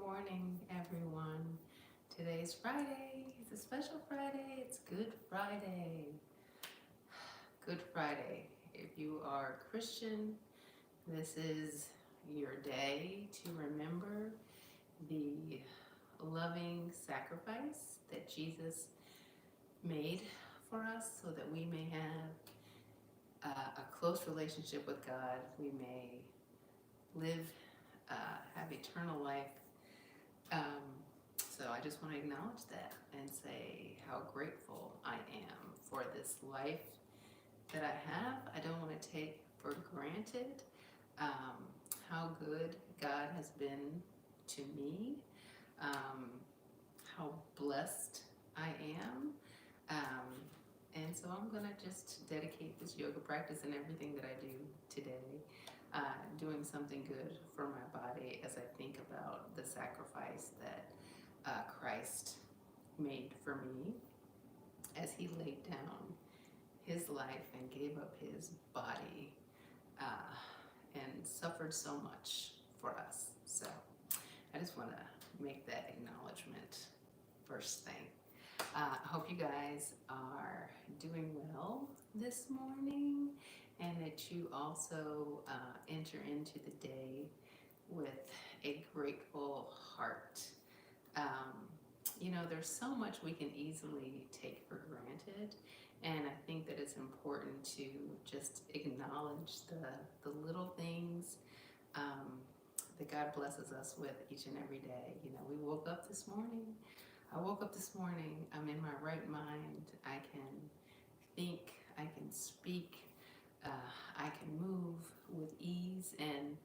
morning, everyone. Today's Friday. It's a special Friday. It's Good Friday. Good Friday. If you are a Christian, this is your day to remember the loving sacrifice that Jesus made for us so that we may have a close relationship with God. We may live, have eternal life. Um, so I just want to acknowledge that and say how grateful I am for this life that I have. I don't want to take for granted um, how good God has been to me, um, how blessed I am. And so I'm going to just dedicate this yoga practice and everything that I do today, doing something good for my body as I think about the sacrifice that Christ made for me as he laid down his life and gave up his body uh, and suffered so much for us. So I just want to make that acknowledgement first thing. I hope you guys are doing well this morning and that you also enter into the day with a grateful heart. Um, there's so much we can easily take for granted, and I think that it's important to just acknowledge the little things that God blesses us with each and every day. We woke up this morning. I woke up this morning. I'm in my right mind. I can think. I can speak. I can move with ease, and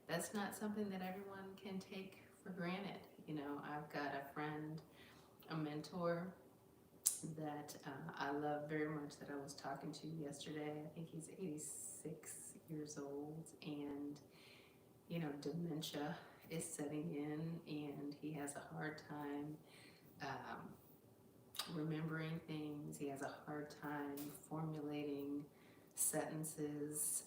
that's not something that everyone can take for granted. I've got a friend, a mentor that I love very much that I was talking to yesterday. I think he's 86 years old, and dementia is setting in, and he has a hard time remembering things. He has a hard time formulating sentences.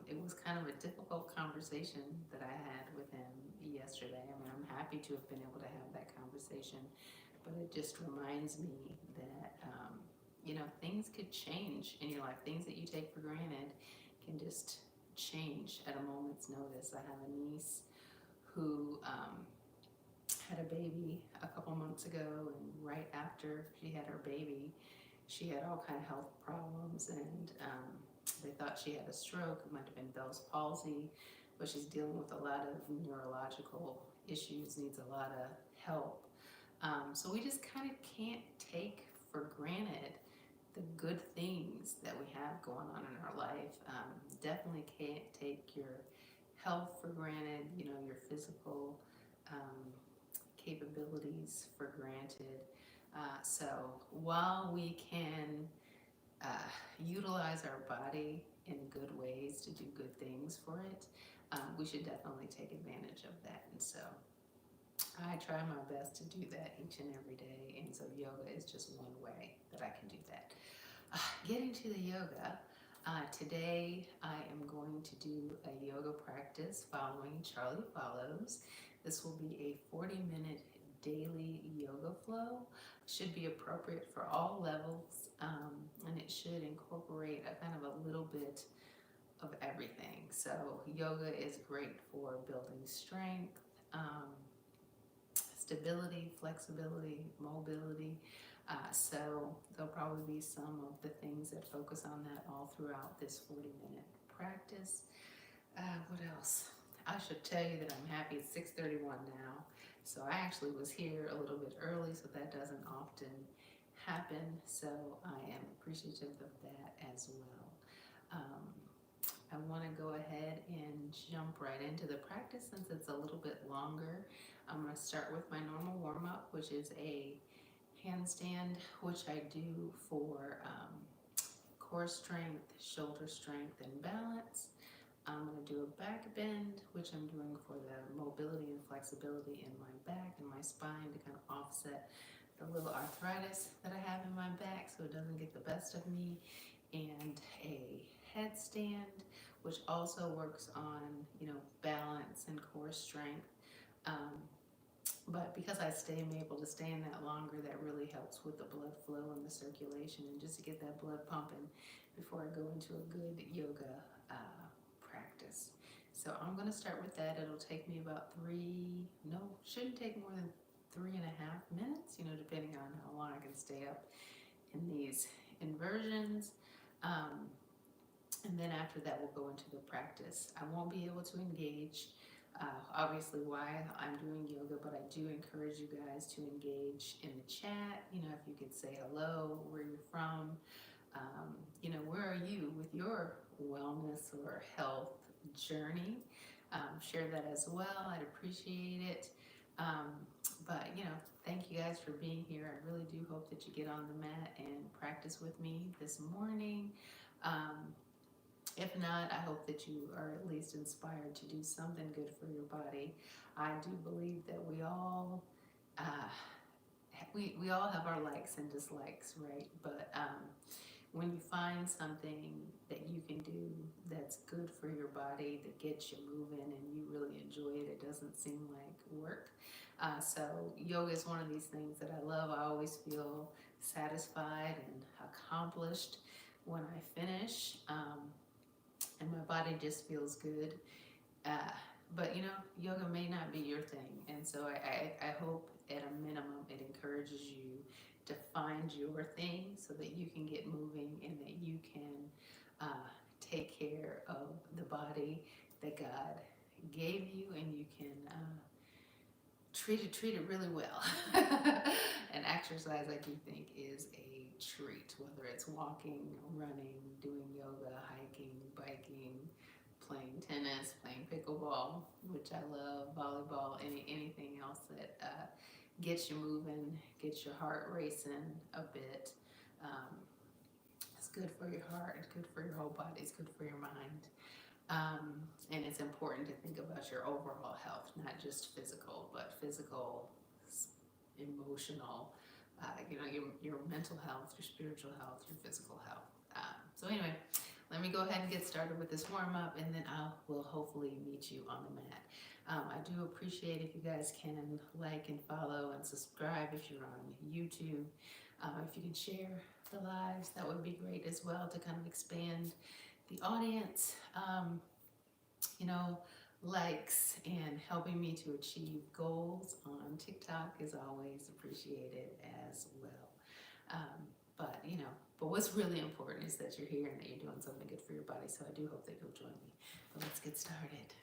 It was kind of a difficult conversation that I had with him yesterday. I mean, I'm happy to have been able to have that conversation, but it just reminds me that, things could change in your life. Things that you take for granted can just change at a moment's notice. I have a niece who had a baby a couple months ago, and right after she had her baby, she had all kind of health problems, and they thought she had a stroke. It might have been Bell's palsy, but she's dealing with a lot of neurological issues, needs a lot of help. So we just kind of can't take for granted the good things that we have going on in our life. Definitely can't take your health for granted, your physical capabilities for granted. So while we can utilize our body in good ways to do good things for it, we should definitely take advantage of that. And so I try my best to do that each and every day, and so yoga is just one way that I can do that. Getting to the yoga, today I am going to do a yoga practice following Charlie Follows. This will be a 40-minute daily yoga flow. Should be appropriate for all levels, and it should incorporate a kind of a little bit of everything. So yoga is great for building strength, stability, flexibility, mobility. So there'll probably be some of the things that focus on that all throughout this 40-minute practice. What else? I should tell you that I'm happy it's 6:31 now. So I actually was here a little bit early, so that doesn't often happen. So I am appreciative of that as well. I want to go ahead and jump right into the practice since it's a little bit longer. I'm going to start with my normal warm-up, which is a handstand, which I do for core strength, shoulder strength, and balance. I'm going to do a back bend, which I'm doing for the mobility and flexibility in my back and my spine to kind of offset the little arthritis that I have in my back so it doesn't get the best of me. And a headstand, which also works on, balance and core strength. But because I'm able to stay in that longer, that really helps with the blood flow and the circulation, and just to get that blood pumping before I go into a good yoga practice. So I'm going to start with that. It'll take me about shouldn't take more than 3.5 minutes, depending on how long I can stay up in these inversions. And then after that, we'll go into the practice. I won't be able to engage, obviously, while I'm doing yoga, but I do encourage you guys to engage in the chat. If you could say hello, where you're from, where are you with your wellness or health journey? Share that as well. I'd appreciate it. But thank you guys for being here. I really do hope that you get on the mat and practice with me this morning. If not, I hope that you are at least inspired to do something good for your body. I do believe that we all have our likes and dislikes, right? But when you find something that you can do that's good for your body, that gets you moving and you really enjoy it, it doesn't seem like work. So yoga is one of these things that I love. I always feel satisfied and accomplished when I finish. And my body just feels good. But yoga may not be your thing. And so I hope at a minimum it encourages you to find your thing so that you can get moving and that you can take care of the body that God gave you, and you can treat it really well. And exercise, I do think, is a treat, whether it's walking, running, doing yoga, hiking, biking, playing tennis, playing pickleball, which I love, volleyball, anything else that gets you moving, gets your heart racing a bit. It's good for your heart, it's good for your whole body, it's good for your mind. And it's important to think about your overall health, not just physical, but physical, emotional, your mental health, your spiritual health, your physical health. So anyway, let me go ahead and get started with this warm up, and then I will hopefully meet you on the mat. I do appreciate if you guys can like and follow and subscribe if you're on YouTube. If you can share the lives, that would be great as well, to kind of expand the audience. Likes and helping me to achieve goals on TikTok is always appreciated as well. But what's really important is that you're here and that you're doing something good for your body. So I do hope that you'll join me. But let's get started.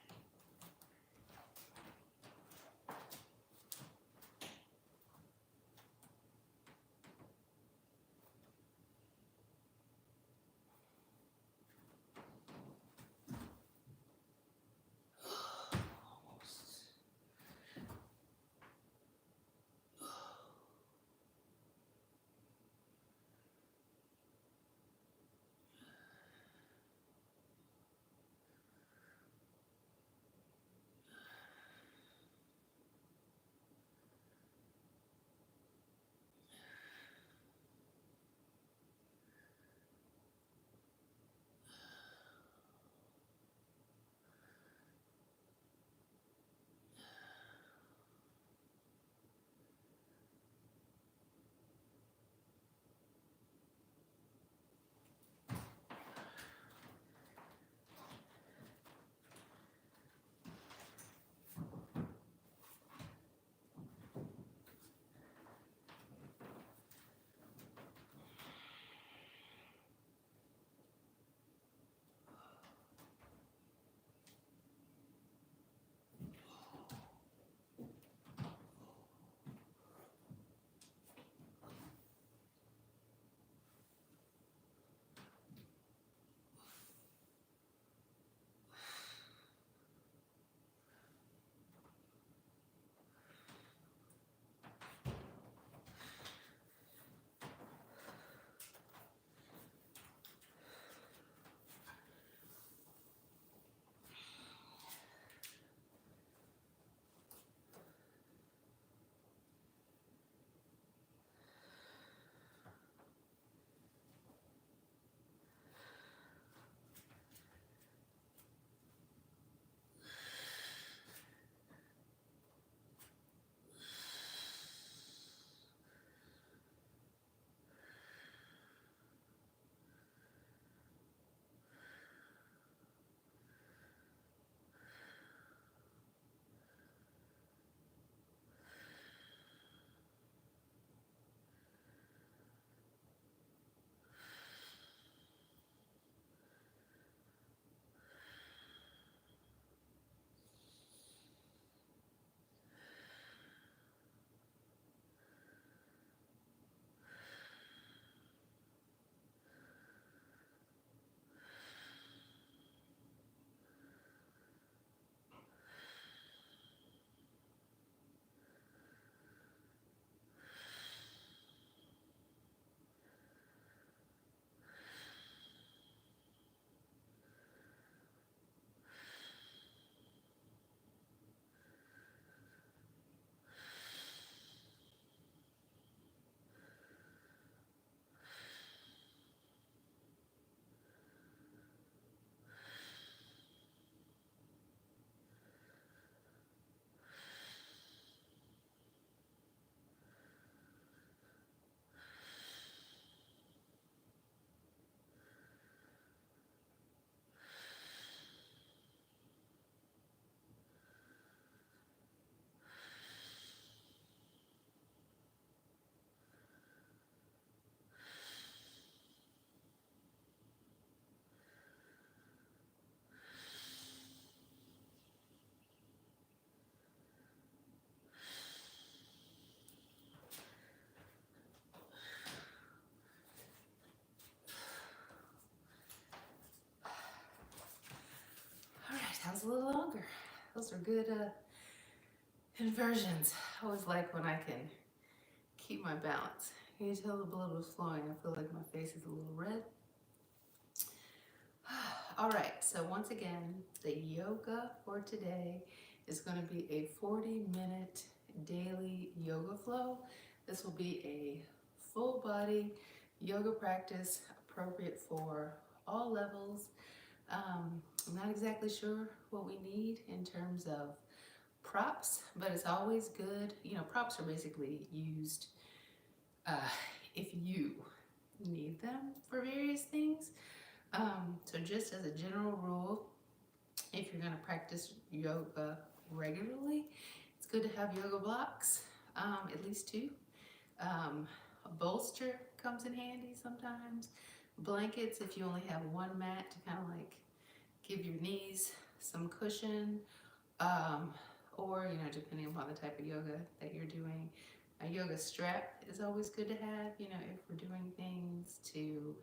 Those are good inversions. I always like when I can keep my balance. Can you tell the blood was flowing? I feel like my face is a little red. All right, so once again, the yoga for today is going to be a 40-minute daily yoga flow. This will be a full body yoga practice appropriate for all levels. I'm not exactly sure what we need in terms of props, but it's always good. You know, props are basically used if you need them for various things. So just as a general rule, if you're going to practice yoga regularly, it's good to have yoga blocks, at least two. A bolster comes in handy sometimes. Blankets if you only have one mat to kind of like give your knees some cushion, or depending upon the type of yoga that you're doing, a yoga strap is always good to have, if we're doing things to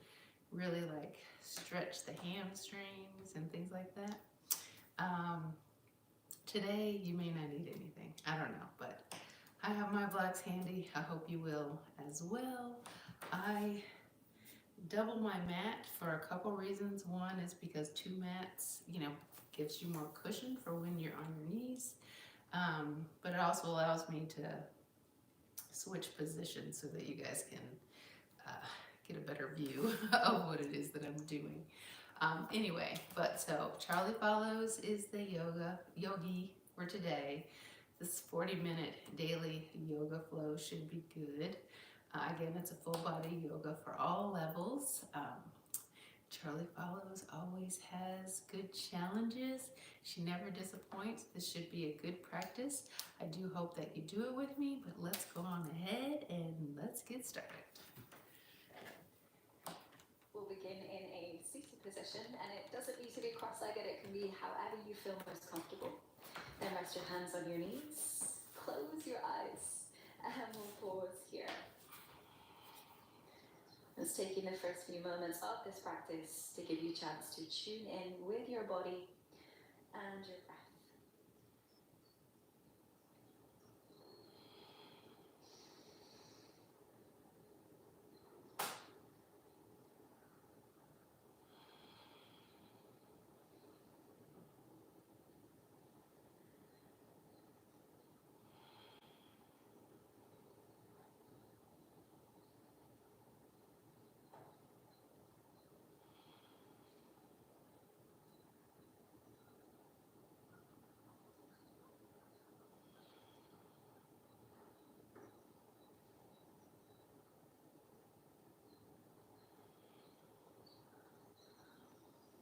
really like stretch the hamstrings and things like that. Today you may not need anything, I don't know, but I have my blocks handy. I hope you will as well. I double my mat for a couple reasons. One is because two mats, gives you more cushion for when you're on your knees. But it also allows me to switch positions so that you guys can get a better view of what it is that I'm doing. Anyway, so Charlie Follows is the yogi for today. This 40-minute daily yoga flow should be good. Again, it's a full body yoga for all levels. Charlie Follows always has good challenges. She never disappoints. This should be a good practice. I do hope that you do it with me, but let's go on ahead and let's get started. We'll begin in a seated position, and it doesn't need to be cross-legged. It can be however you feel most comfortable. Then rest your hands on your knees, close your eyes, and we'll pause here. Just taking the first few moments of this practice to give you a chance to tune in with your body and your breath.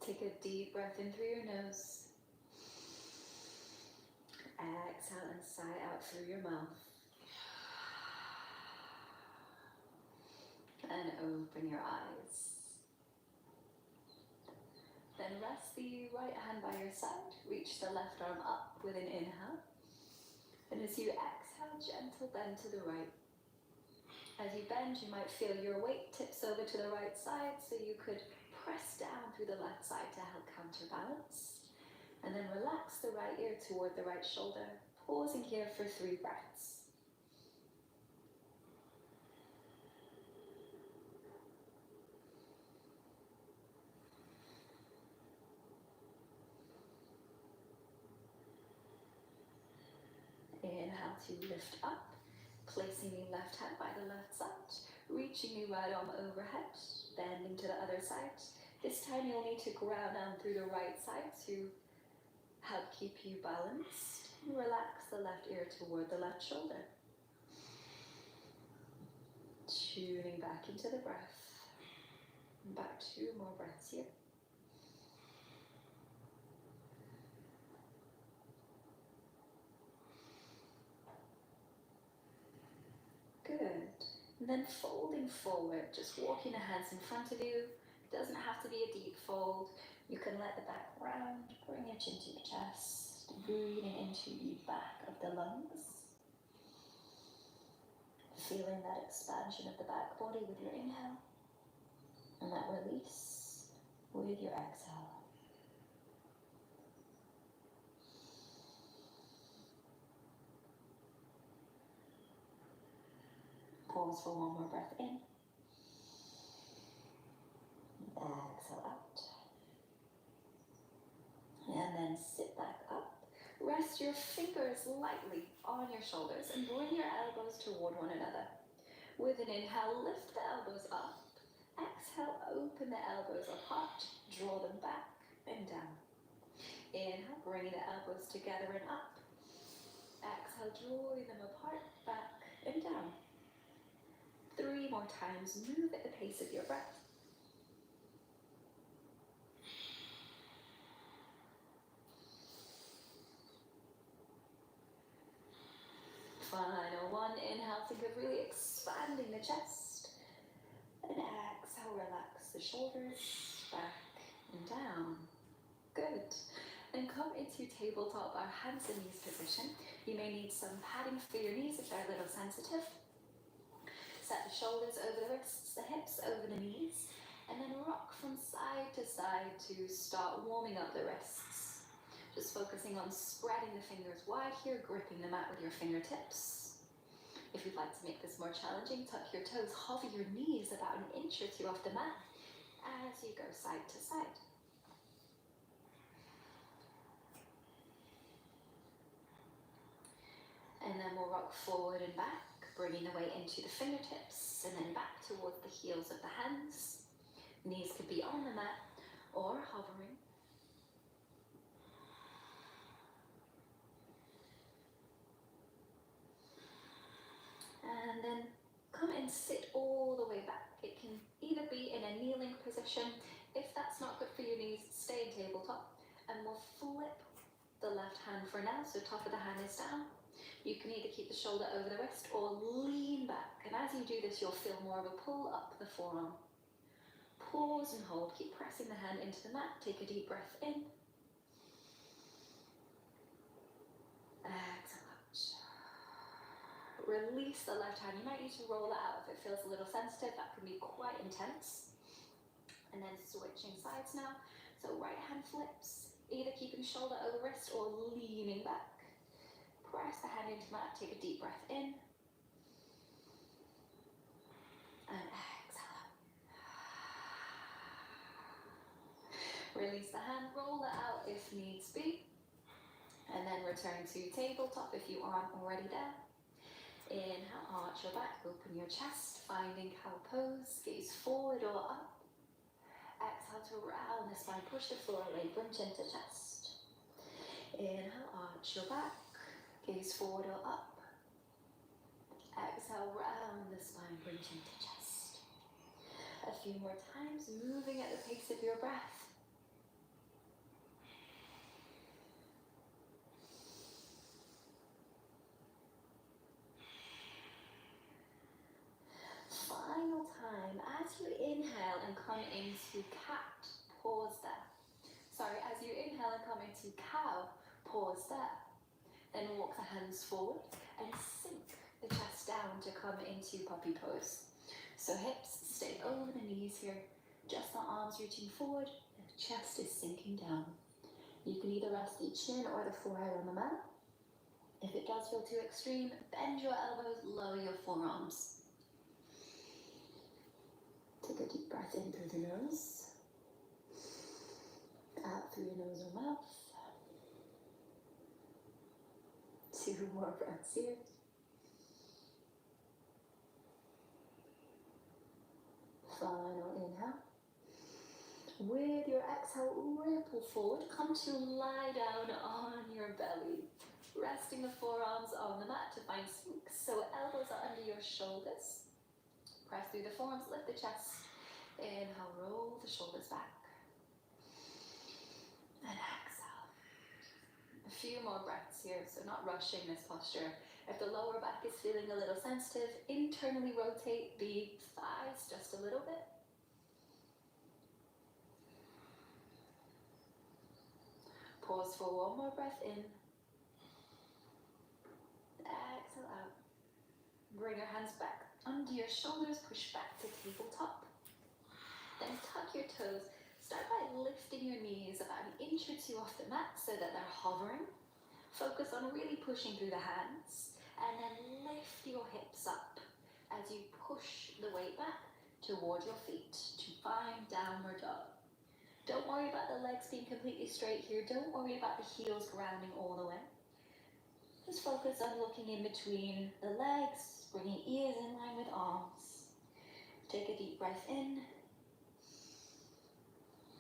Take a deep breath in through your nose. Exhale and sigh out through your mouth. And open your eyes. Then rest the right hand by your side. Reach the left arm up with an inhale. And as you exhale, gentle bend to the right. As you bend, you might feel your weight tips over to the right side, so you could press down through the left side to help counterbalance. And then relax the right ear toward the right shoulder, pausing here for 3 breaths. Inhale to lift up, placing the left hand by the left side, reaching the right arm overhead, bending to the other side. This time you'll need to ground down through the right side to help keep you balanced. Relax the left ear toward the left shoulder. Tuning back into the breath. Back 2 more breaths here. Good. And then folding forward, just walking the hands in front of you. It doesn't have to be a deep fold. You can let the back round, bring your chin to your chest, breathing into the back of the lungs. Feeling that expansion of the back body with your inhale, and that release with your exhale. pause for one more breath in. Exhale out. And then sit back up. Rest your fingers lightly on your shoulders and bring your elbows toward one another. With an inhale, lift the elbows up. Exhale, open the elbows apart. Draw them back and down. Inhale, bring the elbows together and up. Exhale, drawing them apart, back and down. 3 more times. Move at the pace of your breath. Final one. Inhale, think of really expanding the chest. And exhale, relax the shoulders, back and down. Good. Then come into tabletop, our hands and knees position. You may need some padding for your knees if they're a little sensitive. Set the shoulders over the wrists, the hips over the knees, and then rock from side to side to start warming up the wrists. Just focusing on spreading the fingers wide here, gripping the mat with your fingertips. If you'd like to make this more challenging, tuck your toes, hover your knees about an inch or two off the mat as you go side to side. And then we'll rock forward and back, bringing the weight into the fingertips and then back towards the heels of the hands. Knees could be on the mat or hovering. And then come and sit all the way back. It can either be in a kneeling position. If that's not good for your knees, stay in tabletop. And we'll flip the left hand for now, so top of the hand is down. You can either keep the shoulder over the wrist or lean back. And as you do this, you'll feel more of a pull up the forearm. Pause and hold. Keep pressing the hand into the mat. Take a deep breath in. Exhale out. Release the left hand. You might need to roll it out if it feels a little sensitive. That can be quite intense. And then switching sides now. So right hand flips. Either keeping shoulder over wrist or leaning back. Press the hand into the mat, take a deep breath in. And exhale. Release the hand, roll it out if needs be. And then return to tabletop if you aren't already there. Inhale, arch your back, open your chest, finding cow pose, gaze forward or up. Exhale to round the spine, push the floor away, bring chin to chest. Inhale, arch your back. Gaze forward or up. Exhale, round the spine, bring chin to chest. A few more times, moving at the pace of your breath. Final time, as you inhale and come into cat, pause there. Sorry, as you inhale and come into cow, pause there. Then walk the hands forward and sink the chest down to come into puppy pose. So hips stay over the knees here, just the arms reaching forward, and the chest is sinking down. You can either rest the chin or the forehead on the mat. If it does feel too extreme, bend your elbows, lower your forearms. Take a deep breath in through the nose, out through your nose or mouth. 2 more breaths here. Final inhale. With your exhale, ripple forward. Come to lie down on your belly. Resting the forearms on the mat to find sink. So elbows are under your shoulders. Press through the forearms, lift the chest. Inhale, roll the shoulders back. And exhale. A few more breaths here, so not rushing this posture. If the lower back is feeling a little sensitive, internally rotate the thighs just a little bit. Pause for one more breath in. Exhale out. Bring your hands back under your shoulders, push back to tabletop. Then tuck your toes. Start by lifting your knees about an inch or two off the mat so that they're hovering. Focus on really pushing through the hands. And then lift your hips up as you toward your feet to find downward dog. Don't worry about the legs being completely straight here. Don't worry about the heels grounding all the way. Just focus on looking in between the legs, bringing ears in line with arms. Take a deep breath in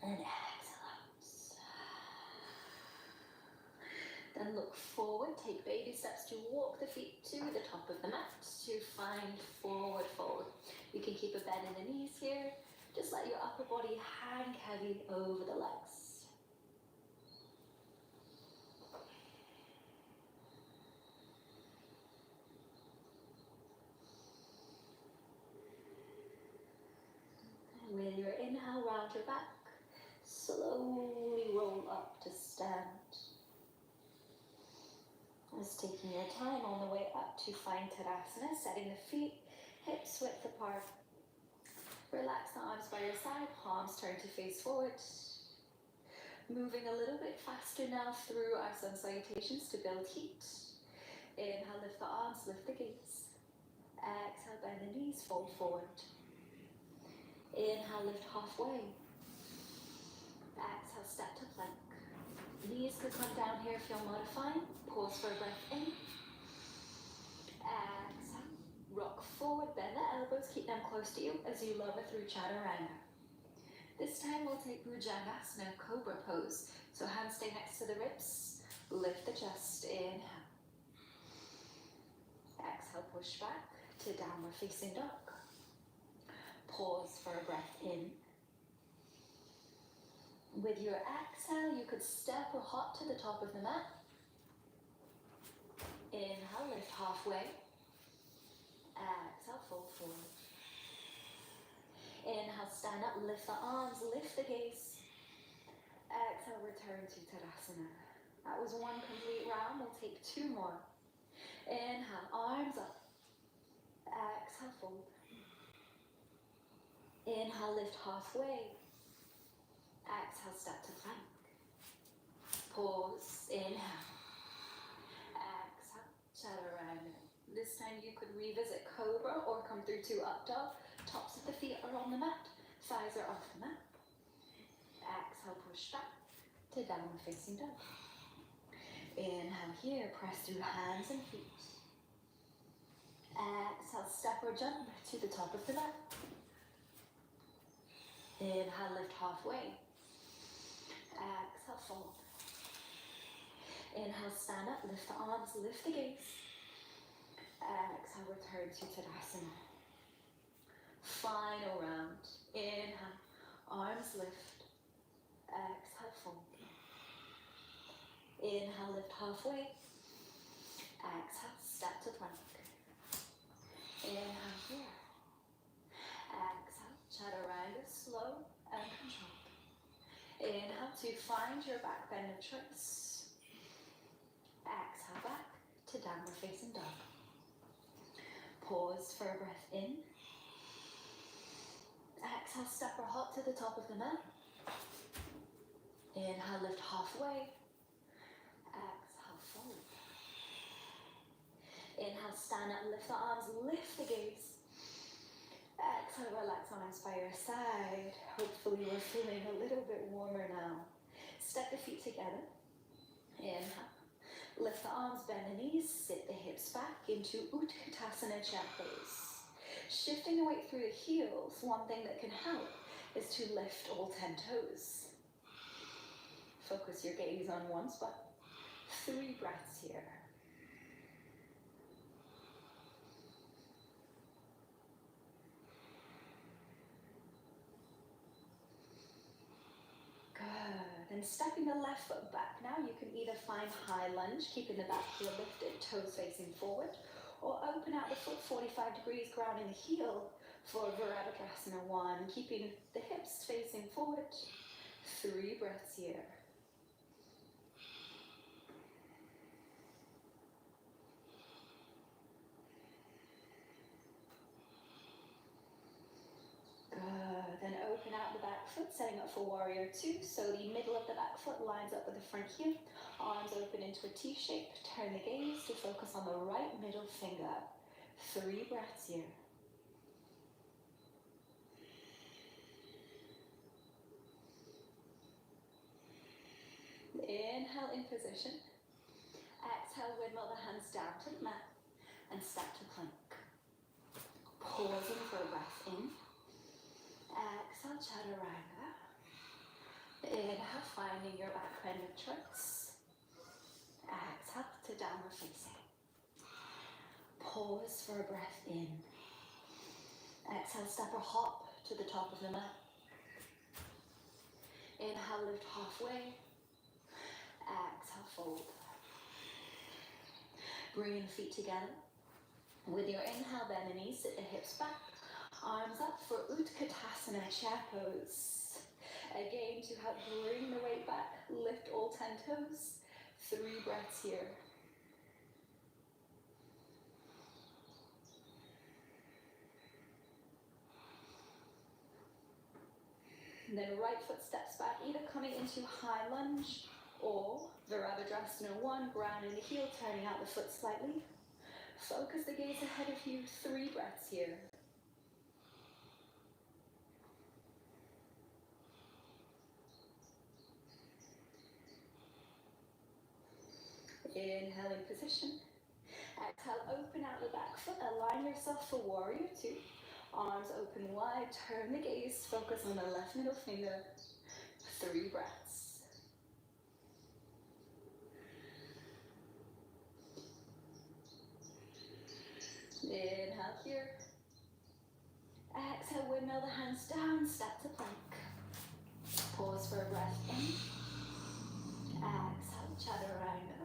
and exhale out. Then look forward, take baby steps to walk the feet to the top of the mat to find forward fold. You can keep a bend in the knees here. Just let your upper body hang heavy over the legs. And with your inhale, round your back. Slowly roll up to stand. Just taking your time on the way up to find Tadasana, setting the feet hips width apart. Relax the arms by your side, palms turn to face forward. Moving a little bit faster now through our sun salutations to build heat. Inhale, lift the arms, lift the gaze. Exhale, bend the knees, fold forward. Inhale, lift halfway. Exhale, step to plank. Knees could come down here if you're modifying. Pause for a breath in. Exhale. Rock forward, bend the elbows, keep them close to you as you lower through Chaturanga. This time we'll take Bhujangasana, Cobra pose. So hands stay next to the ribs. Lift the chest, inhale. Exhale, push back to downward facing dog. Pause for a breath in. With your exhale, you could step or hop to the top of the mat. Inhale, lift halfway. Exhale, fold forward. Inhale, stand up, lift the arms, lift the gaze. Exhale, return to Tadasana. That was one complete round. We'll take two more. Inhale, arms up. Exhale, fold. Inhale, lift halfway. Exhale, step to plank. Pause, inhale. Exhale, Chaturanga. This time you could revisit Cobra or come through to Up Dog. Tops of the feet are on the mat. Thighs are off the mat. Exhale, push back to downward facing dog. Inhale here, press through hands and feet. Exhale, step or jump to the top of the mat. Inhale, lift halfway. Exhale, fold. Inhale, stand up, lift the arms, lift the gaze. Exhale, return to Tadasana. Final round. Inhale, arms lift. Exhale, fold. Inhale, lift halfway. Exhale, step to plank. Inhale here. Exhale, Chaturanga, slow and controlled. Inhale to find your back bend of choice. Exhale, back to downward facing dog. Pause for a breath in. Exhale, step or hop to the top of the mat. Inhale, lift halfway. Exhale, fold. Inhale, stand up, lift the arms, lift the gaze. Exhale, relax arms by your side. Hopefully we're feeling a little bit warmer now. Step the feet together. Inhale. Lift the arms, bend the knees, sit the hips back into Utkatasana chair pose. Shifting the weight through the heels, one thing that can help is to lift all 10 toes. Focus your gaze on one spot. 3 breaths here. Good. And stepping the left foot back now, you can either find high lunge, keeping the back heel lifted, toes facing forward, or open out the foot 45 degrees, grounding the heel for Virabhadrasana 1, keeping the hips facing forward. 3 breaths here. Good. Then open out the back foot, setting up for warrior 2. So the middle of the back foot lines up with the front heel. Arms open into a T shape. Turn the gaze to focus on the right middle finger. 3 breaths here. inhale in position. Exhale, windmill the hands down to the mat and step to plank. Pausing for a breath in. Exhale, chaturanga. Inhale, finding your back bend of choice. Exhale to downward facing. Pause for a breath in. Exhale, step or hop to the top of the mat. Inhale, lift halfway. Exhale, fold. Bring the feet together. With your inhale, bend the knees, sit the hips back. Arms up for Utkatasana, chair pose. Again, to help bring the weight back, lift all 10 toes. 3 breaths here. And then right foot steps back, either coming into high lunge or Virabhadrasana 1, ground in the heel, turning out the foot slightly. Focus the gaze ahead of you, 3 breaths here. Inhale in position. Exhale, open out the back foot, align yourself for warrior 2. Arms open wide, turn the gaze, focus on the left middle finger. 3 breaths. Inhale here. Exhale, windmill the hands down, step to plank. Pause for a breath in. Exhale, chaturanga.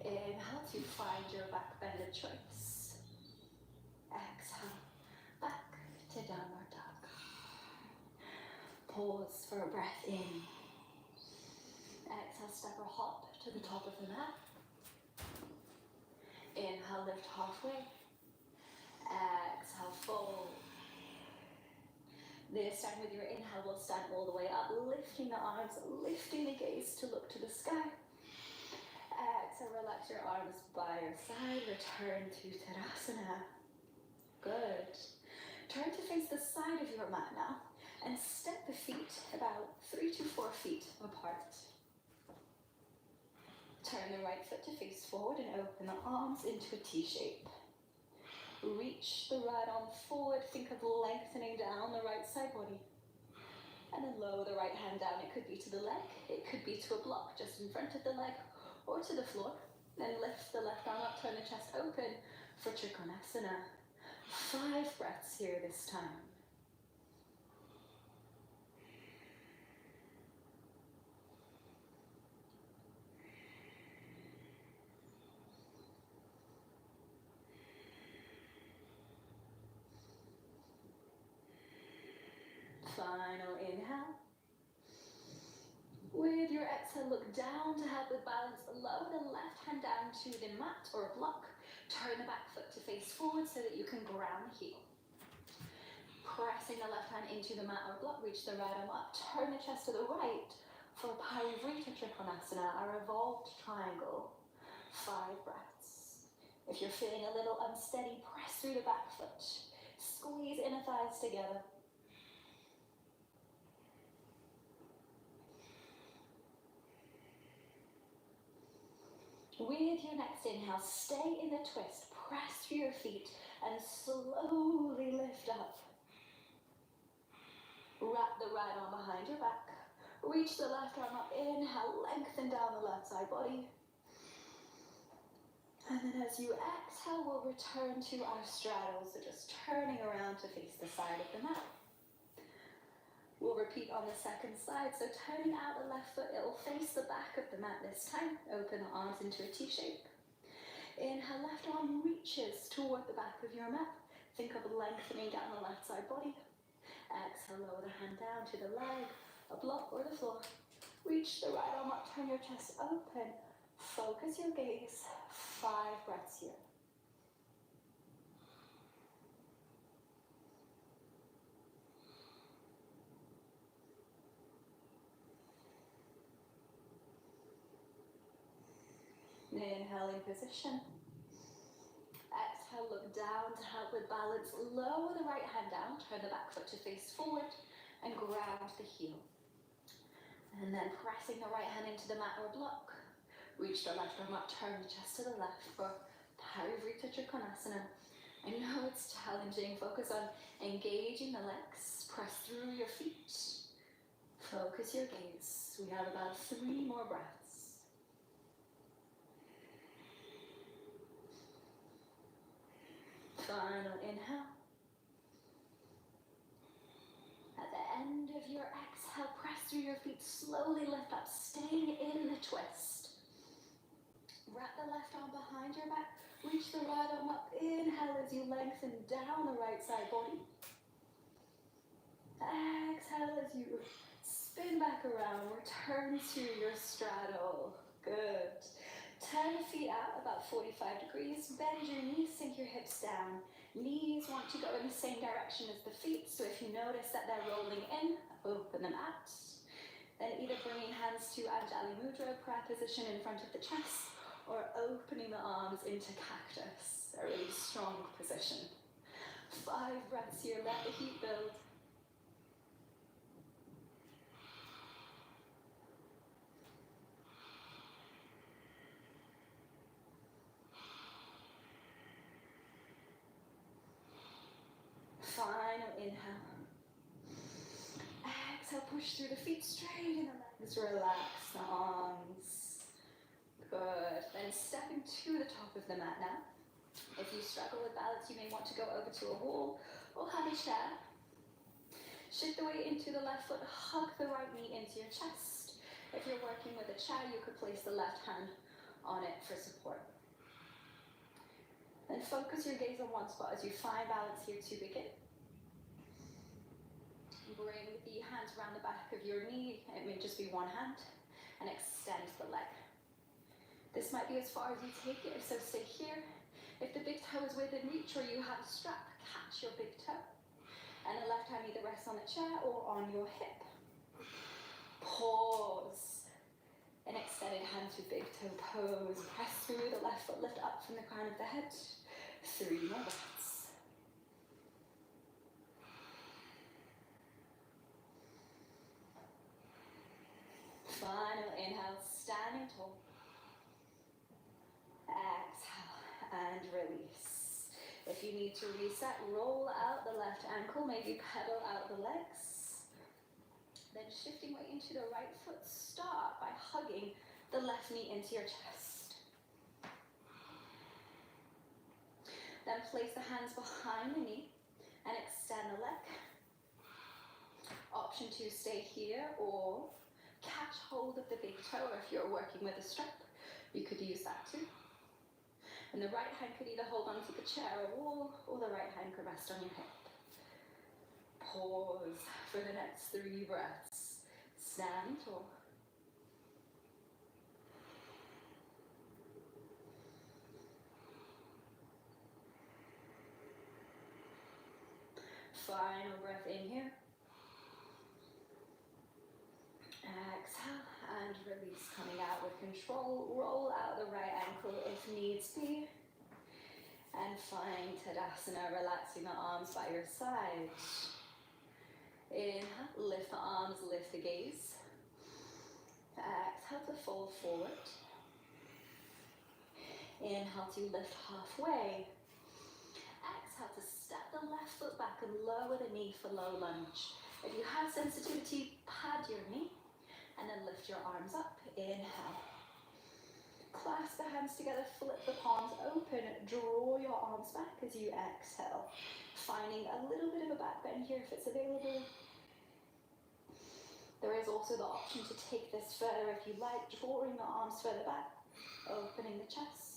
Inhale to find your back bend of choice. Exhale, back to downward dog. Pause for a breath in. Exhale, step or hop to the top of the mat. Inhale, lift halfway. Exhale, fold. This time with your inhale, we'll stand all the way up, lifting the arms, lifting the gaze to look to the sky. Exhale, relax your arms by your side, return to Tadasana. Good. Turn to face the side of your mat now and step the feet about 3 to 4 feet apart. Turn the right foot to face forward and open the arms into a T shape. Reach the right arm forward, think of lengthening down the right side body. And then lower the right hand down. It could be to the leg, it could be to a block just in front of the leg or to the floor. Then lift the left arm up, turn the chest open for Trikonasana. 5 breaths here this time. Final inhale. With your exhale, look down to help with balance. Lower the left hand down to the mat or a block. Turn the back foot to face forward so that you can ground the heel. Pressing the left hand into the mat or block, reach the right arm up. Turn the chest to the right for Parivrita Trikonasana, a revolved triangle. 5 breaths. If you're feeling a little unsteady, press through the back foot. Squeeze inner thighs together. With your next inhale, stay in the twist, press through your feet and slowly lift up. Wrap the right arm behind your back, reach the left arm up, inhale, lengthen down the left side body. And then as you exhale, we'll return to our straddle, so just turning around to face the side of the mat. We'll repeat on the second side, so turning out the left foot, it'll face the back of the mat this time. Open the arms into a T shape. Inhale, left arm reaches toward the back of your mat. Think of lengthening down the left side body. Exhale, lower the hand down to the leg, a block or the floor. Reach the right arm up, turn your chest open. Focus your gaze. 5 breaths here. Inhale in position. Exhale, look down to help with balance. Lower the right hand down, turn the back foot to face forward and ground the heel. And then pressing the right hand into the mat or block. Reach the left arm up, turn the chest to the left for Parivrita Trikonasana. I know it's challenging. Focus on engaging the legs. Press through your feet. Focus your gaze. We have about 3 more breaths. Final inhale. At the end of your exhale, press through your feet. Slowly lift up, staying in the twist. Wrap the left arm behind your back. Reach the right arm up. Inhale as you lengthen down the right side body. Exhale as you spin back around. Return to your straddle. Good. 10 feet out, about 45 degrees. Bend your knees, sink your hips down. Knees want to go in the same direction as the feet. So if you notice that they're rolling in, open them out. Then either bringing hands to Anjali Mudra, prayer position in front of the chest, or opening the arms into cactus, a really strong position. 5 breaths here, let the heat build. Final inhale. Exhale, push through the feet, straighten the legs, relax the arms. Good. Then stepping to the top of the mat now. If you struggle with balance, you may want to go over to a wall or have a chair. Shift the weight into the left foot, hug the right knee into your chest. If you're working with a chair, you could place the left hand on it for support. Then focus your gaze on one spot as you find balance here to begin. Bring the hands around the back of your knee. It may just be one hand, and extend the leg. This might be as far as you take it, so stay here. If the big toe is within reach or you have a strap, catch your big toe. And the left hand either rests on the chair or on your hip. Pause. An extended hand to big toe pose. Press through the left foot, lift up from the crown of the head. 3 more breaths. Final inhale, standing tall. Exhale and release. If you need to reset, roll out the left ankle, maybe pedal out the legs. Then shifting weight into the right foot, start by hugging the left knee into your chest. Then place the hands behind the knee and extend the leg. Option to stay here or catch hold of the big toe, or if you're working with a strap, you could use that too. And the right hand could either hold onto the chair or wall, or the right hand could rest on your hip. Pause for the next 3 breaths. Stand tall. Final breath in here. Exhale and release, coming out with control. Roll out the right ankle if needs be. And find Tadasana, relaxing the arms by your side. Inhale, lift the arms, lift the gaze. Exhale to fold forward. Inhale to lift halfway. Exhale to step the left foot back and lower the knee for low lunge. If you have sensitivity, pad your knee. And then lift your arms up. Inhale. Clasp the hands together, flip the palms open, draw your arms back as you exhale. Finding a little bit of a back bend here if it's available. There is also the option to take this further if you like, drawing the arms further back, opening the chest.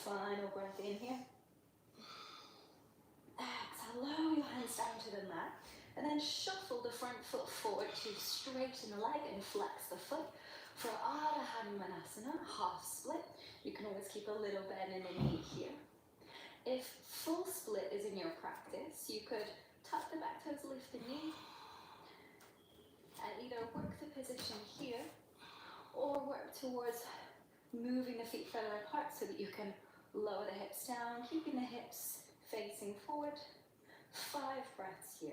Final breath in here. Exhale, lower your hands down to the mat. And then shuffle the front foot forward to straighten the leg and flex the foot. For Ardha Hanumanasana, half split, you can always keep a little bend in the knee here. If full split is in your practice, you could tuck the back toes, lift the knee, and either work the position here or work towards moving the feet further apart so that you can lower the hips down, keeping the hips facing forward. 5 breaths here.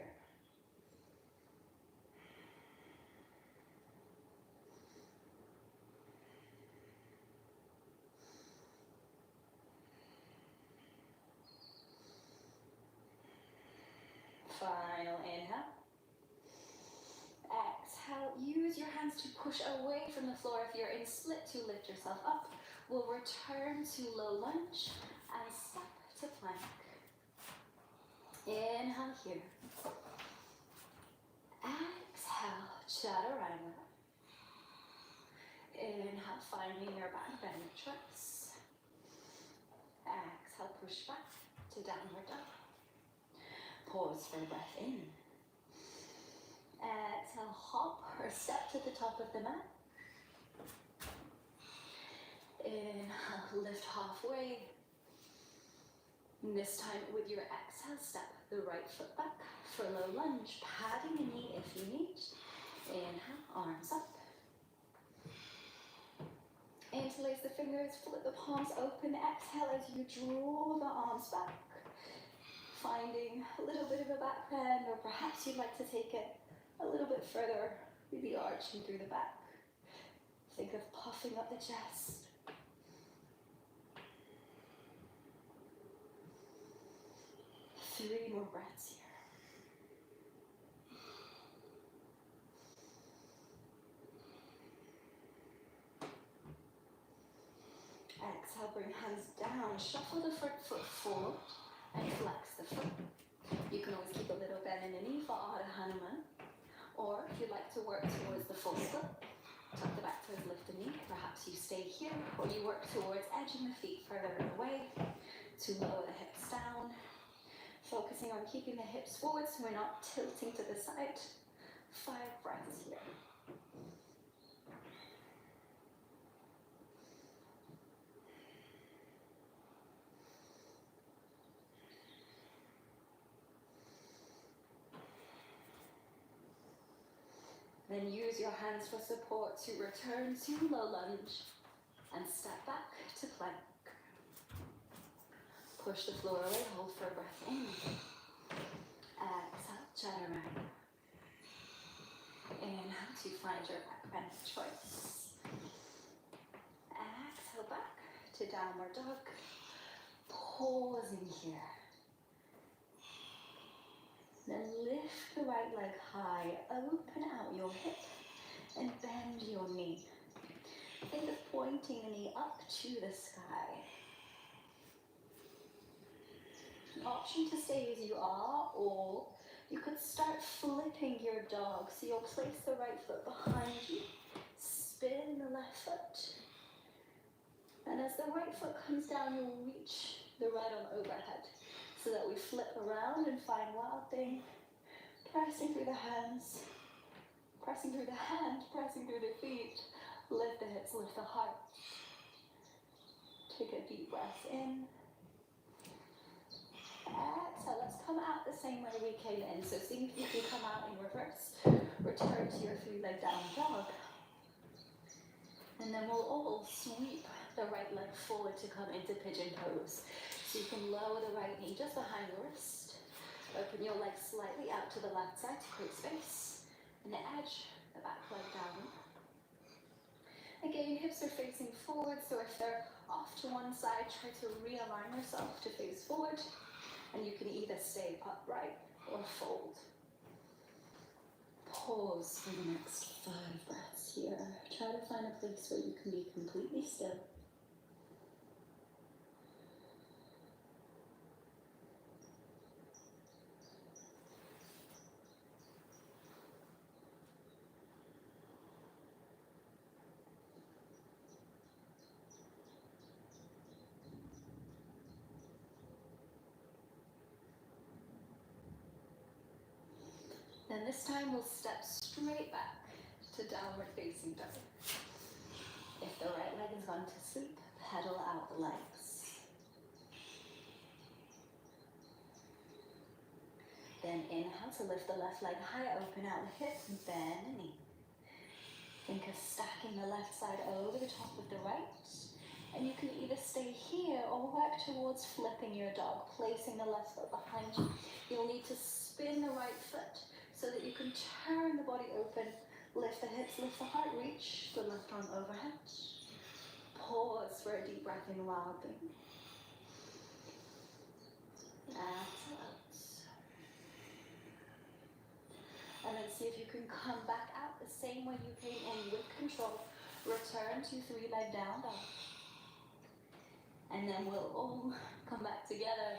Final inhale. Exhale, use your hands to push away from the floor. If you're in split, to lift yourself up. We'll return to low lunge and step to plank. Inhale here. Exhale, chaturanga. Inhale, finding your back bend twice. Exhale, push back to downward dog. Pause for a breath in. Exhale, hop or step to the top of the mat. Inhale, lift halfway. And this time with your exhale, step the right foot back for low lunge, padding a knee if you need. Inhale, arms up. Interlace the fingers, flip the palms open. Exhale as you draw the arms back. Finding a little bit of a back bend, or perhaps you'd like to take it a little bit further, maybe arching through the back. Think of puffing up the chest. Three more breaths here. Exhale, bring hands down. Shuffle the front foot forward and flex the foot. You can always keep a little bend in the knee for Ardha Hanuman. Or if you'd like to work towards the full split, tuck the back toes, lift the knee. Perhaps you stay here, or you work towards edging the feet further away to lower the hips down. Focusing on keeping the hips forward so we're not tilting to the side. 5 breaths here. Then use your hands for support to return to low lunge and step back to plank. Push the floor away, hold for a breath in. Exhale, chaturanga. Inhale to find your back bend choice. Exhale back to downward dog. Pausing here. Then lift the right leg high, open out your hip and bend your knee. Think of pointing the knee up to the sky. Option to stay as you are, or you could start flipping your dog. So you'll place the right foot behind you, spin the left foot, and as the right foot comes down, you'll reach the right arm overhead so that we flip around and find wild thing, pressing through the hands, pressing through the hand, pressing through the feet. Lift the hips, lift the heart. Take a deep breath in. Exhale, let's come out the same way we came in. So see if you can come out in reverse. Return to your 3-leg down dog. And then we'll all sweep the right leg forward to come into pigeon pose. So you can lower the right knee just behind your wrist. Open your leg slightly out to the left side to create space. And edge the back leg down. Again, hips are facing forward, so if they're off to one side, try to realign yourself to face forward. And you can either stay upright or fold. Pause for the next 5 breaths here. Try to find a place where you can be completely still. Then this time we'll step straight back to downward facing dog. If the right leg has gone to sleep, pedal out the legs. Then inhale to lift the left leg high, open out the hip, bend the knee. Think of stacking the left side over the top of the right And you can either stay here or work towards flipping your dog, placing the left foot behind you. You'll need to spin the right foot so that you can turn the body open, lift the hips, lift the heart, reach the left arm overhead. Pause for a deep breath in wildly. Exhale out. And then see if you can come back out the same way you came in with control. Return to 3-leg down dog. And then we'll all come back together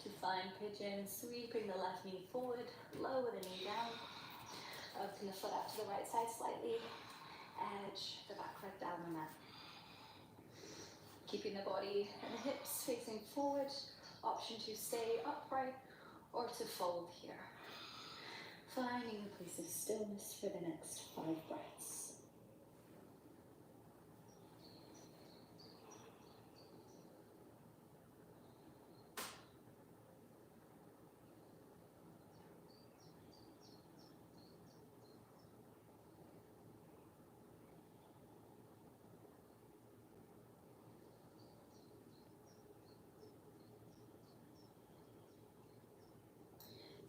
to find pigeon, sweeping the left knee forward, lower the knee down, open the foot out to the right side slightly, edge the back leg down the mat. Keeping the body and the hips facing forward, option to stay upright or to fold here. Finding a place of stillness for the next 5 breaths.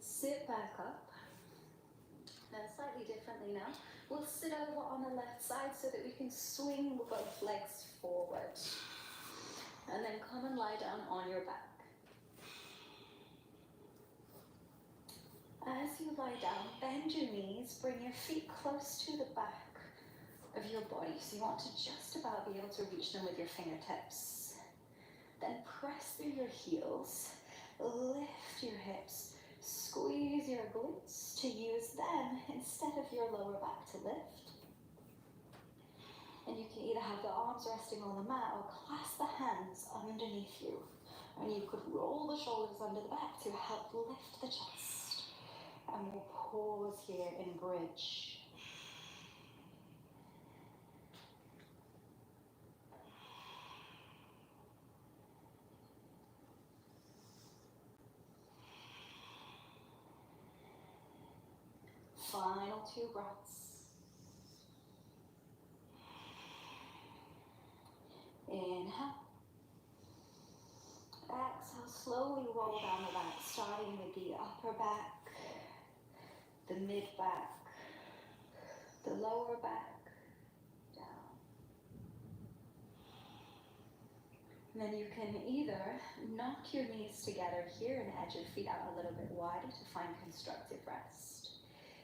Sit back up. Now slightly differently now. We'll sit over on the left side so that we can swing both legs forward. And then come and lie down on your back. As you lie down, bend your knees, bring your feet close to the back of your body. So you want to just about be able to reach them with your fingertips. Then press through your heels, lift your hips, squeeze your glutes to use them instead of your lower back to lift. And you can either have the arms resting on the mat or clasp the hands underneath you. And you could roll the shoulders under the back to help lift the chest. And we'll pause here in bridge. Final 2 breaths. Inhale. Exhale, slowly roll down the back, starting with the upper back, the mid back, the lower back, down. And then you can either knock your knees together here and edge your feet out a little bit wider to find constructive rest.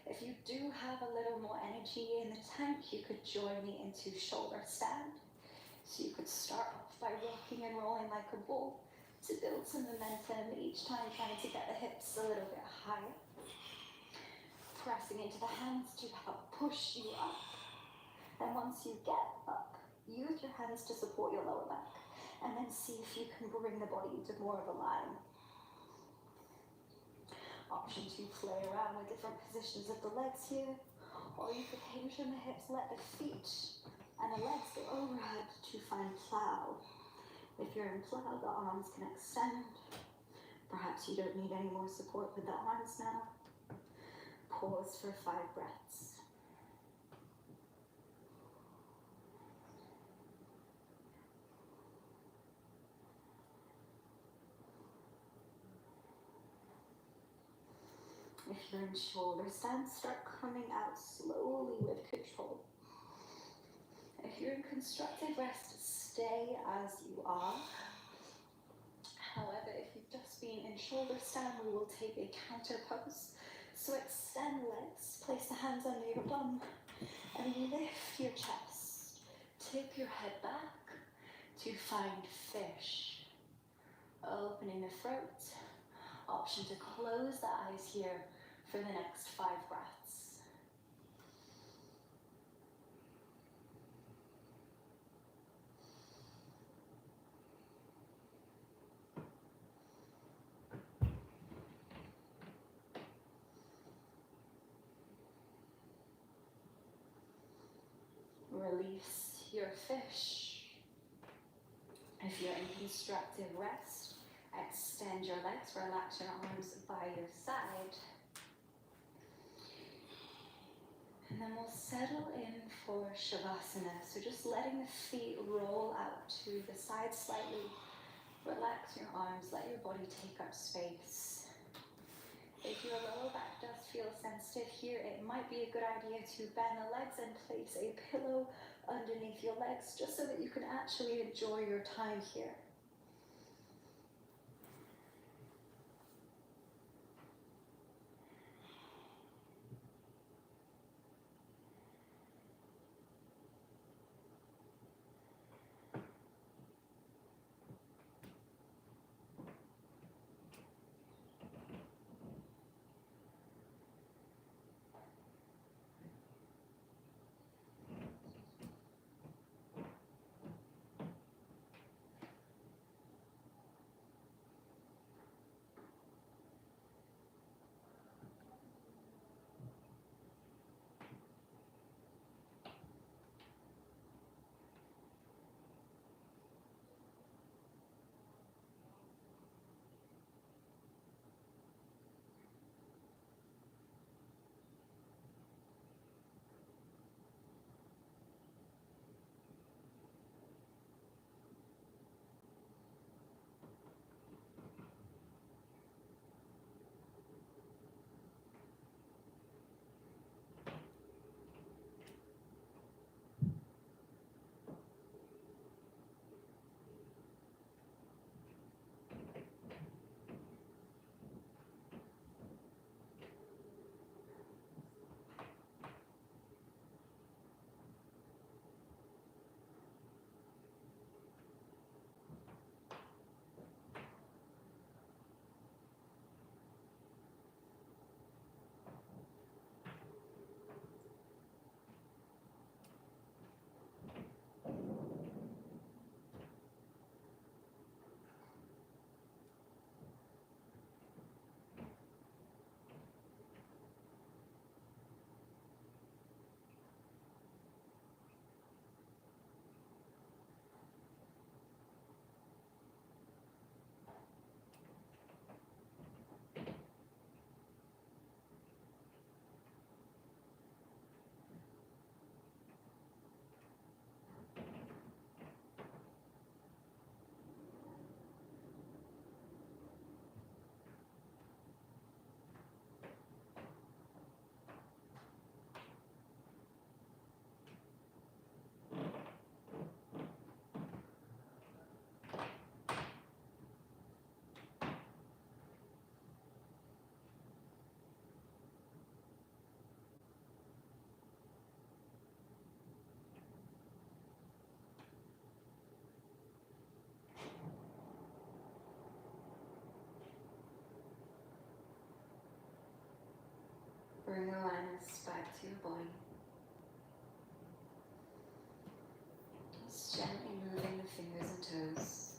If you do have a little more energy in the tank, you could join me into shoulder stand. So you could start off by rocking and rolling like a bull to build some momentum, each time trying to get the hips a little bit higher. Pressing into the hands to help push you up. And once you get up, use your hands to support your lower back. And then see if you can bring the body into more of a line. Option to play around with different positions of the legs here, or you could hinge in the hips, let the feet and the legs go overhead to find plow. If you're in plow, the arms can extend. Perhaps you don't need any more support with the arms now. Pause for 5 breaths. If you're in shoulder stand, start coming out slowly with control. If you're in constructive rest, stay as you are. However, if you've just been in shoulder stand, we will take a counter pose. So extend legs, place the hands under your bum, and lift your chest. Tip your head back to find fish. Opening the throat. Option to close the eyes here for the next 5 breaths. Release your fish. If you're in constructive rest, extend your legs, relax your arms by your side. And then we'll settle in for Savasana. So just letting the feet roll out to the side slightly. Relax your arms, let your body take up space. If your lower back does feel sensitive here, it might be a good idea to bend the legs and place a pillow underneath your legs, just so that you can actually enjoy your time here. Bring awareness back to your body. Just gently moving the fingers and toes.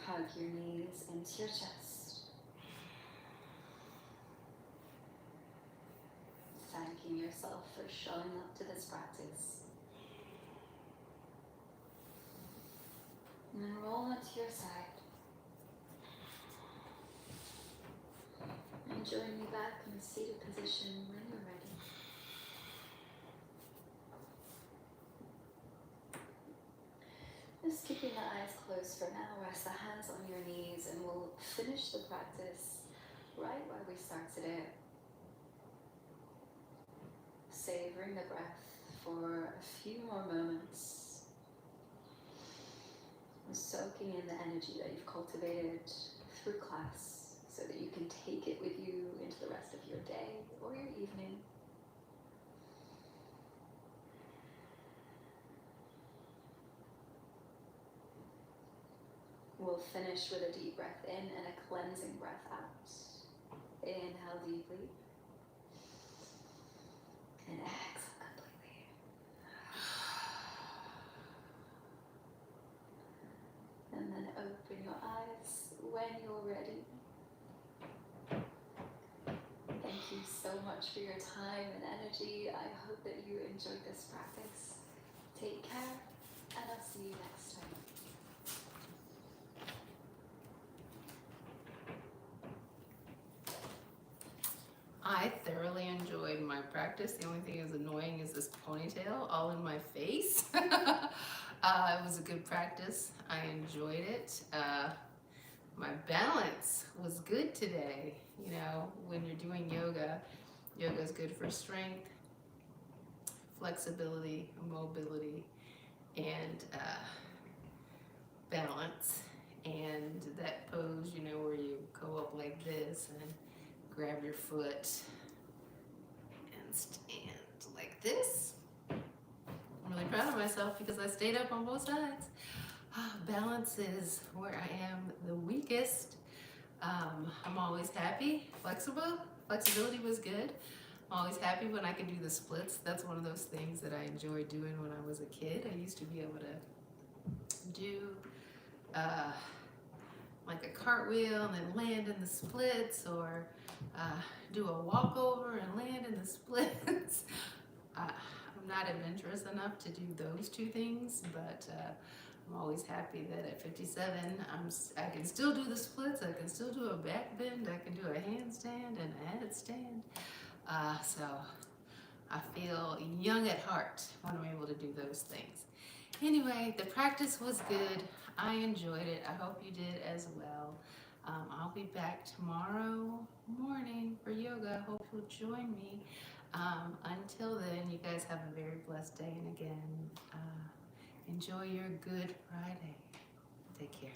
Hug your knees into your chest. Thanking yourself for showing up to this practice. And then roll onto your side. And join me back in the seated position when you're ready. Just keeping the eyes closed for now. Rest the hands on your knees and we'll finish the practice right where we started it. Savoring the breath for a few more moments. Soaking in the energy that you've cultivated through class so that you can take it with you into the rest of your day or your evening. We'll finish with a deep breath in and a cleansing breath out. Inhale deeply and exhale completely. And then open your eyes when you're ready. Thank you so much for your time and energy. I hope that you enjoyed this practice. Take care, and I'll see you next time. I thoroughly enjoyed my practice. The only thing that's annoying is this ponytail all in my face. It was a good practice. I enjoyed it. My balance was good today. You know, when you're doing yoga, yoga is good for strength, flexibility, mobility, and balance. And that pose, you know, where you go up like this and grab your foot and stand like this. I'm really proud of myself because I stayed up on both sides. Balance is where I am the weakest. I'm always happy. Flexibility was good. I'm always happy when I can do the splits. That's one of those things that I enjoyed doing when I was a kid. I used to be able to do like a cartwheel and then land in the splits, or do a walkover and land in the splits. I'm not adventurous enough to do those two things, but I'm always happy that at 57, I can still do the splits, I can still do a back bend, I can do a handstand and a headstand. So I feel young at heart when I'm able to do those things. Anyway, the practice was good. I enjoyed it. I hope you did as well. I'll be back tomorrow morning for yoga. I hope you'll join me. Until then, you guys have a very blessed day. And again, enjoy your Good Friday. Take care.